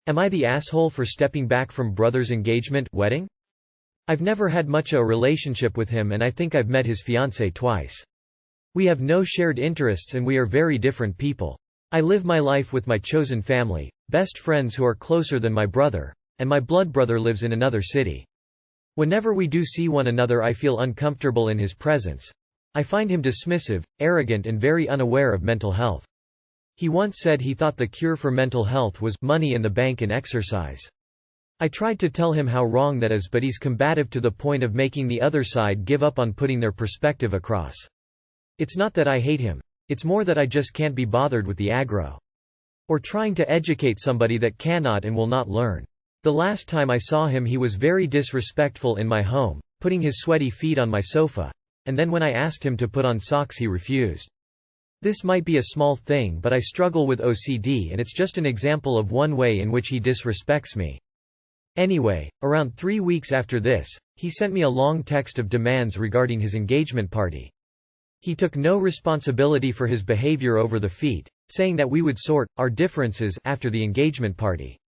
Am I the asshole for stepping back from brother's engagement wedding? I've never had much a relationship with him and I think I've met his fiancée twice. We have no shared interests and we are very different people. I live my life with my chosen family, best friends who are closer than my brother, and my blood brother lives in another city. Whenever we do see one another I feel uncomfortable in his presence. I find him dismissive, arrogant and very unaware of mental health. He once said he thought the cure for mental health was money in the bank and exercise. I tried to tell him how wrong that is, but he's combative to the point of making the other side give up on putting their perspective across. It's not that I hate him. It's more that I just can't be bothered with the aggro. Or trying to educate somebody that cannot and will not learn. The last time I saw him he was very disrespectful in my home, putting his sweaty feet on my sofa, and then when I asked him to put on socks he refused. This might be a small thing but I struggle with OCD and it's just an example of one way in which he disrespects me. Anyway, around 3 weeks after this, he sent me a long text of demands regarding his engagement party. He took no responsibility for his behavior over the feet, saying that we would sort our differences after the engagement party.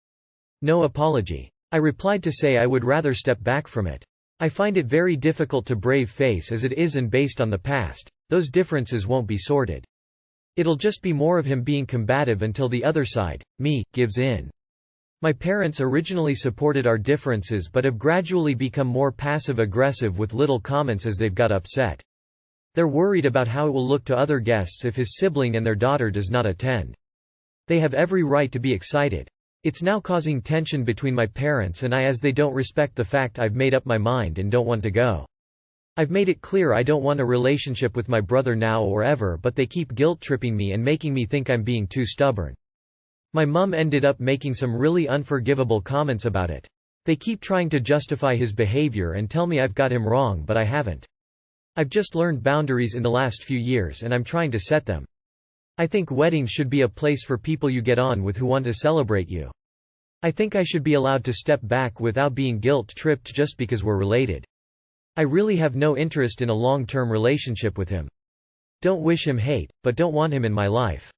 No apology. I replied to say I would rather step back from it. I find it very difficult to brave face as it is and based on the past, those differences won't be sorted. It'll just be more of him being combative until the other side, me, gives in. My parents originally supported our differences but have gradually become more passive-aggressive with little comments as they've got upset. They're worried about how it will look to other guests if his sibling and their daughter does not attend. They have every right to be excited. It's now causing tension between my parents and I as they don't respect the fact I've made up my mind and don't want to go. I've made it clear I don't want a relationship with my brother now or ever, but they keep guilt-tripping me and making me think I'm being too stubborn. My mum ended up making some really unforgivable comments about it. They keep trying to justify his behavior and tell me I've got him wrong but I haven't. I've just learned boundaries in the last few years and I'm trying to set them. I think weddings should be a place for people you get on with who want to celebrate you. I think I should be allowed to step back without being guilt-tripped just because we're related. I really have no interest in a long-term relationship with him. Don't wish him hate, but don't want him in my life.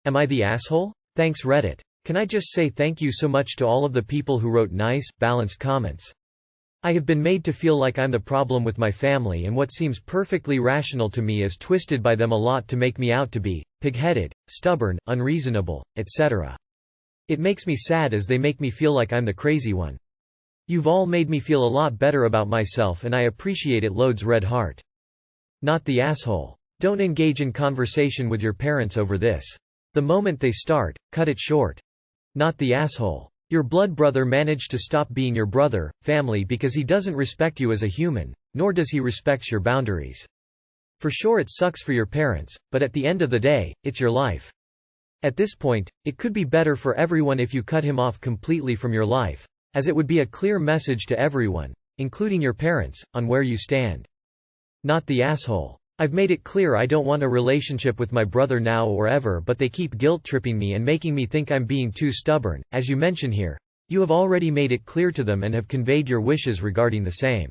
Am I the asshole? Thanks Reddit. Can I just say thank you so much to all of the people who wrote nice, balanced comments. I have been made to feel like I'm the problem with my family and what seems perfectly rational to me is twisted by them a lot to make me out to be pig-headed, stubborn, unreasonable, etc. It makes me sad as they make me feel like I'm the crazy one. You've all made me feel a lot better about myself and I appreciate it. Loads red heart. Not the asshole. Don't engage in conversation with your parents over this. The moment they start, cut it short. Not the asshole. Your blood brother managed to stop being your brother, family because he doesn't respect you as a human, nor does he respect your boundaries. For sure it sucks for your parents, but at the end of the day, it's your life. At this point, it could be better for everyone if you cut him off completely from your life, as it would be a clear message to everyone, including your parents, on where you stand. Not the asshole. I've made it clear I don't want a relationship with my brother now or ever, but they keep guilt-tripping me and making me think I'm being too stubborn. As you mention here, you have already made it clear to them and have conveyed your wishes regarding the same.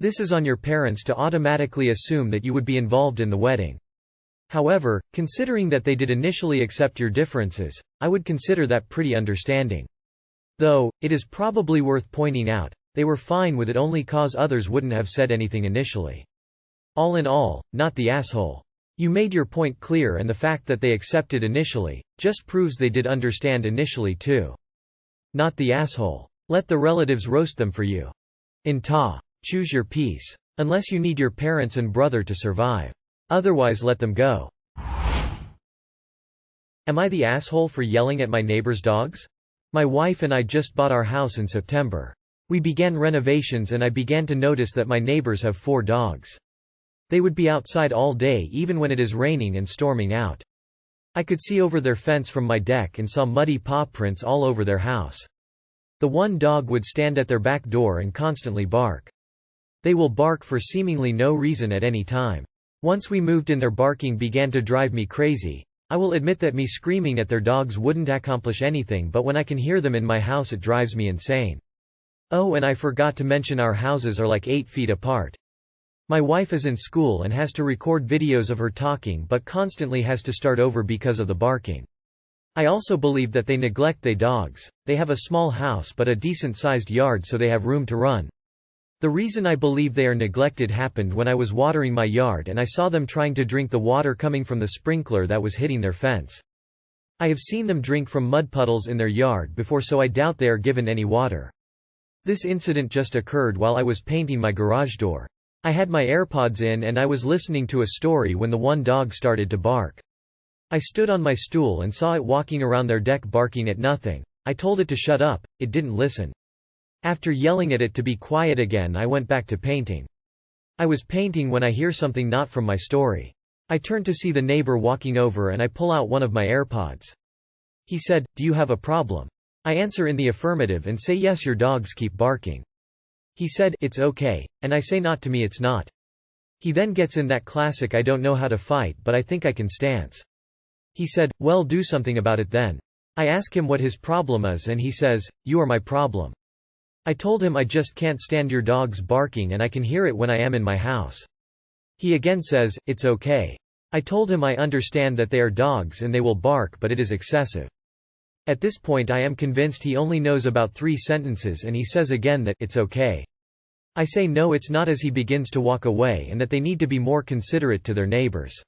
This is on your parents to automatically assume that you would be involved in the wedding. However, considering that they did initially accept your differences, I would consider that pretty understanding. Though, it is probably worth pointing out, they were fine with it only cause others wouldn't have said anything initially. All in all, not the asshole. You made your point clear and the fact that they accepted initially, just proves they did understand initially too. Not the asshole. Let the relatives roast them for you. In ta. Choose your peace. Unless you need your parents and brother to survive. Otherwise let them go. Am I the asshole for yelling at my neighbor's dogs? My wife and I just bought our house in September. We began renovations and I began to notice that my neighbors have 4 dogs. They would be outside all day even when it is raining and storming out. I could see over their fence from my deck and saw muddy paw prints all over their house. The one dog would stand at their back door and constantly bark. They will bark for seemingly no reason at any time. Once we moved in, their barking began to drive me crazy. I will admit that me screaming at their dogs wouldn't accomplish anything, but when I can hear them in my house it drives me insane. Oh, and I forgot to mention our houses are like 8 feet apart. My wife is in school and has to record videos of her talking but constantly has to start over because of the barking. I also believe that they neglect their dogs. They have a small house but a decent-sized yard, so they have room to run. The reason I believe they are neglected happened when I was watering my yard and I saw them trying to drink the water coming from the sprinkler that was hitting their fence. I have seen them drink from mud puddles in their yard before, so I doubt they are given any water. This incident just occurred while I was painting my garage door. I had my AirPods in and I was listening to a story when the one dog started to bark. I stood on my stool and saw it walking around their deck barking at nothing. I told it to shut up, it didn't listen. After yelling at it to be quiet again, I went back to painting. I was painting when I hear something not from my story. I turn to see the neighbor walking over and I pull out one of my AirPods. He said, "Do you have a problem?" I answer in the affirmative and say, "Yes, your dogs keep barking." He said, "It's okay," and I say, "Not to me, it's not." He then gets in that classic "I don't know how to fight but I think I can" stance. He said, "Well, do something about it then." I ask him what his problem is and he says, "You are my problem." I told him I just can't stand your dogs barking and I can hear it when I am in my house. He again says, "It's okay." I told him I understand that they are dogs and they will bark, but it is excessive. At this point I am convinced he only knows about 3 sentences and he says again that "it's okay." I say no, it's not, as he begins to walk away and that they need to be more considerate to their neighbors.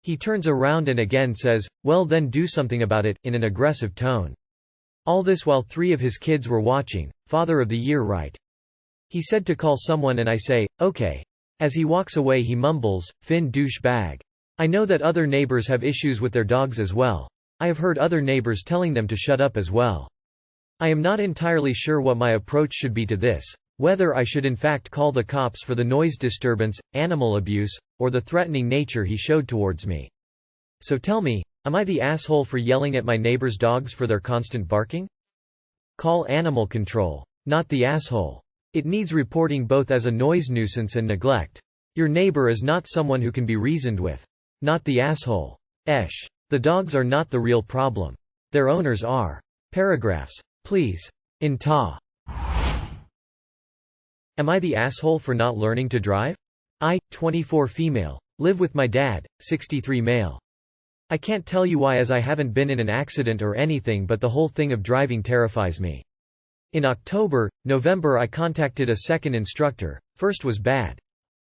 He turns around and again says, "Well then do something about it," in an aggressive tone. All this while 3 of his kids were watching. Father of the Year, right? He said to call someone and I say, "Okay." As he walks away he mumbles, "Fin douche bag." I know that other neighbors have issues with their dogs as well. I have heard other neighbors telling them to shut up as well. I am not entirely sure what my approach should be to this, whether I should in fact call the cops for the noise disturbance, animal abuse, or the threatening nature he showed towards me. So tell me, am I the asshole for yelling at my neighbor's dogs for their constant barking? Call animal control. Not the asshole. It needs reporting both as a noise nuisance and neglect. Your neighbor is not someone who can be reasoned with. Not the asshole. Esh. The dogs are not the real problem. Their owners are. Paragraphs. Please. In ta. Am I the asshole for not learning to drive? I, 24 female. Live with my dad, 63 male. I can't tell you why, as I haven't been in an accident or anything, but the whole thing of driving terrifies me. In October, November I contacted a second instructor. First was bad.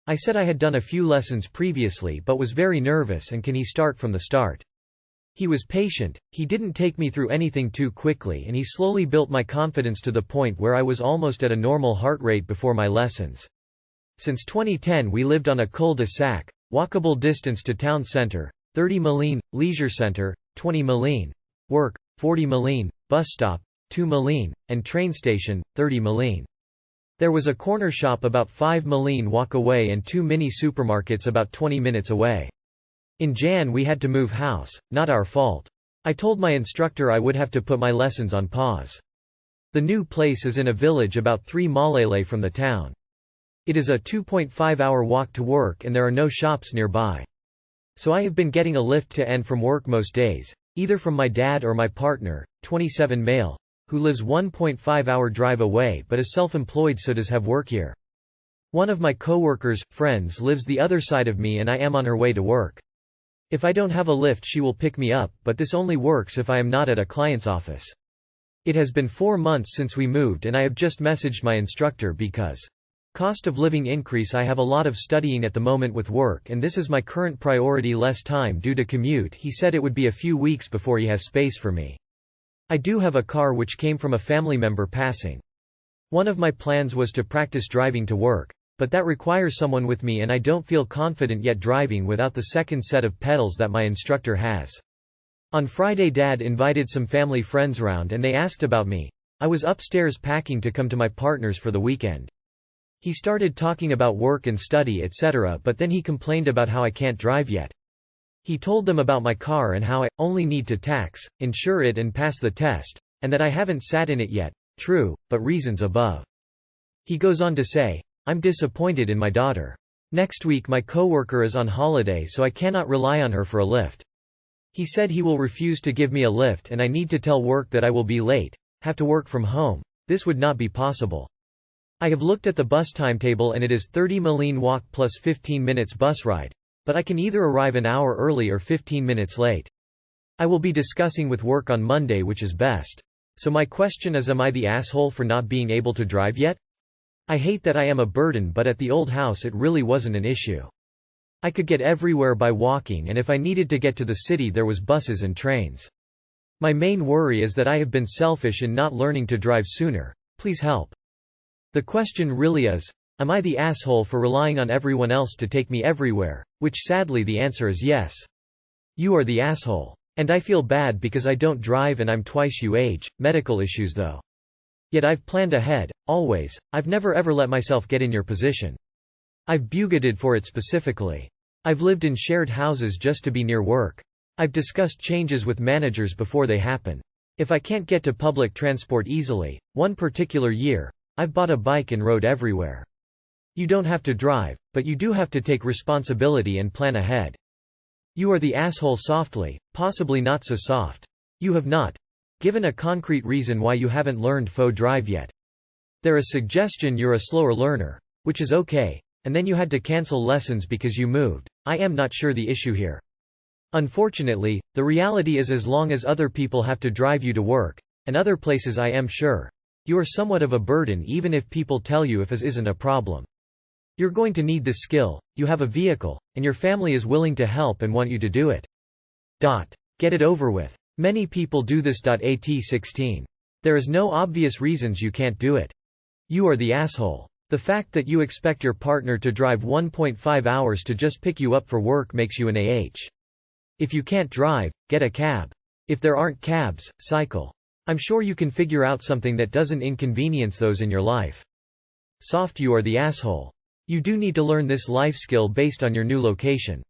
I said I had done a few lessons previously but was very nervous and can he start from the start. He was patient, he didn't take me through anything too quickly and he slowly built my confidence to the point where I was almost at a normal heart rate before my lessons. Since 2010 we lived on a cul-de-sac, walkable distance to town center, 30 Moline, leisure center, 20 Moline, work, 40 Moline, bus stop, 2 Moline, and train station, 30 Moline. There was a corner shop about 5 Moline walk away and 2 mini supermarkets about 20 minutes away. In Jan we had to move house, not our fault. I told my instructor I would have to put my lessons on pause. The new place is in a village about 3 malele from the town. It is a 2.5-hour walk to work and there are no shops nearby. So I have been getting a lift to and from work most days, either from my dad or my partner, 27 male, who lives 1.5-hour drive away but is self-employed, so does have work here. One of my co-workers' friends lives the other side of me and I am on her way to work. If I don't have a lift she will pick me up, but this only works if I am not at a client's office. It has been 4 months since we moved and I have just messaged my instructor because cost of living increase. I have a lot of studying at the moment with work and this is my current priority, less time due to commute. He said it would be a few weeks before he has space for me. I do have a car which came from a family member passing. One of my plans was to practice driving to work, but that requires someone with me and I don't feel confident yet driving without the second set of pedals that my instructor has. On Friday Dad invited some family friends round and they asked about me. I was upstairs packing to come to my partner's for the weekend. He started talking about work and study etc., but then he complained about how I can't drive yet. He told them about my car and how I only need to tax, insure it and pass the test, and that I haven't sat in it yet. True, but reasons above. He goes on to say, I'm disappointed in my daughter. Next week my coworker is on holiday so I cannot rely on her for a lift. He said he will refuse to give me a lift and I need to tell work that I will be late, have to work from home. This would not be possible. I have looked at the bus timetable and it is 30 Moline walk plus 15 minutes bus ride. But I can either arrive an hour early or 15 minutes late. I will be discussing with work on Monday which is best. So my question is, am I the asshole for not being able to drive yet? I hate that I am a burden, but at the old house it really wasn't an issue. I could get everywhere by walking, and if I needed to get to the city there was buses and trains. My main worry is that I have been selfish in not learning to drive sooner. Please help. The question really is, am I the asshole for relying on everyone else to take me everywhere? Which sadly the answer is yes. You are the asshole. And I feel bad because I don't drive and I'm twice your age. Medical issues though. Yet I've planned ahead, always. I've never ever let myself get in your position. I've budgeted for it specifically. I've lived in shared houses just to be near work. I've discussed changes with managers before they happen. If I can't get to public transport easily, one particular year, I've bought a bike and rode everywhere. You don't have to drive, but you do have to take responsibility and plan ahead. You are the asshole softly, possibly not so soft. You have not given a concrete reason why you haven't learned faux drive yet. There is suggestion you're a slower learner, which is okay, and then you had to cancel lessons because you moved. I am not sure the issue here. Unfortunately, the reality is as long as other people have to drive you to work, and other places I am sure, you are somewhat of a burden even if people tell you if it isn't a problem. You're going to need this skill, you have a vehicle, and your family is willing to help and want you to do it. Get it over with. Many people do this. At 16. There is no obvious reasons you can't do it. You are the asshole. The fact that you expect your partner to drive 1.5 hours to just pick you up for work makes you an If you can't drive, get a cab. If there aren't cabs, cycle. I'm sure you can figure out something that doesn't inconvenience those in your life. Soft. You are the asshole. You do need to learn this life skill based on your new location.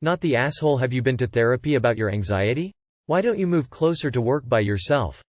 Not the asshole. Have you been to therapy about your anxiety? Why don't you move closer to work by yourself?